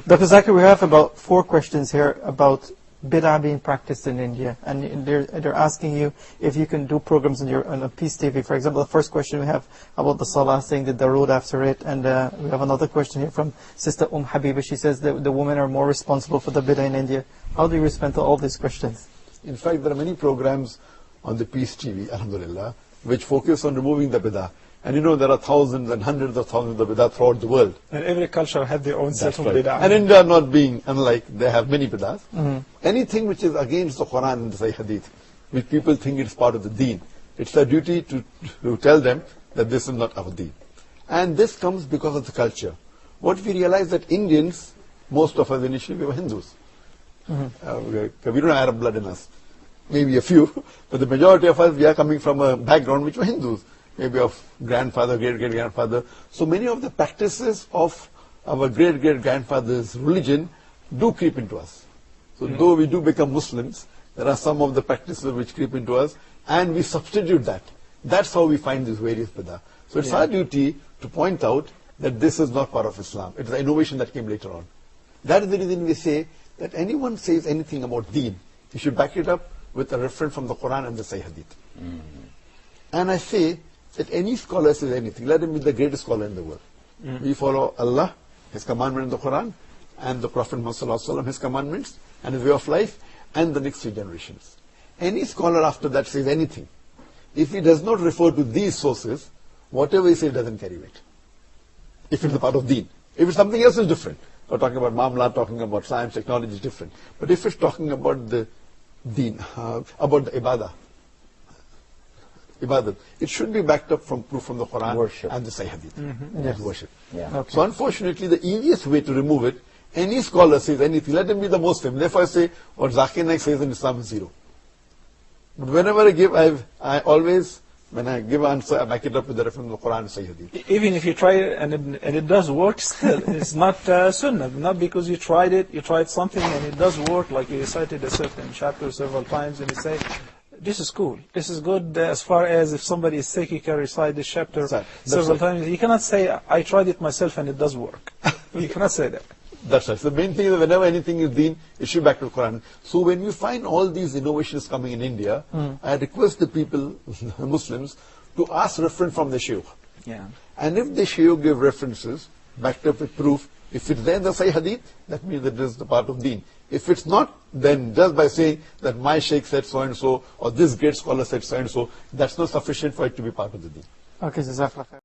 Dr. Zakir, we have about 4 questions here about Biddah being practiced in India, and they're asking you if you can do programs on a Peace TV. For example, the first question we have about the Salah, saying the Darood after it, and we have another question here from Sister Habiba. She says that the women are more responsible for the Biddah in India. How do you respond to all these questions? In fact, there are many programs on the Peace TV, alhamdulillah, which focus on removing the Biddah. And you know, there are thousands and hundreds of thousands of Biddah throughout the world. And every culture has their own set of right. Biddah. And India not being unlike, they have many Bidahs. Anything which is against the Quran and the Sahih Hadith, which people think it's part of the deen, it's our duty to tell them that this is not our deen. And this comes because of the culture. What we realize that Indians, most of us initially, we were Hindus. We don't have Arab blood in us. Maybe a few, but the majority of us, we are coming from a background which were Hindus. Maybe of grandfather, great-great-grandfather. So many of the practices of our great-great-grandfather's religion do creep into us. So though we do become Muslims, there are some of the practices which creep into us, and we substitute that. That's how we find these various Biddah. So it's our duty to point out that this is not part of Islam. It's an innovation that came later on. That is the reason we say that anyone says anything about deen, you should back it up with a reference from the Quran and the Sahih Hadith. And I say that any scholar says anything, let him be the greatest scholar in the world. We follow Allah, His commandment in the Quran, and the Prophet Muhammad, his commandments, and his way of life, and the next 3 generations. Any scholar after that says anything, if he does not refer to these sources, whatever he says doesn't carry weight. If it's a part of deen. If it's something else, it's different. We're talking about Mamla, talking about science, technology is different. But if it's talking about the deen, about the ibadah, it should be backed up from proof from the Quran and the Sahih Hadith. Worship. So unfortunately, the easiest way to remove it, any scholar says anything, let him be the most famous. Therefore I say, what Zakir Naik says in Islam is 0. But whenever I give, I always, when I give an answer, I back it up with the reference from the Quran and Sahih Hadith. Even if you try it and it does work still, it's not sunnah. Not because you tried something and it does work, like you recited a certain chapter several times and you say, this is cool. This is good as far as if somebody is sick, you can recite this chapter several times. You cannot say, I tried it myself and it does work. You cannot say that. That's right. So the main thing is that whenever anything is deen, it should back to the Quran. So when we find all these innovations coming in India, I request the people, Muslims, to ask reference from the Shaykh. And if the Shaykh give references, backed up with proof, if it's there in the Sahih Hadith, that means that it is the part of deen. If it's not, then just by saying that my Shaykh said so and so, or this great scholar said so and so, that's not sufficient for it to be part of the deen. Okay, Jazakallah khair.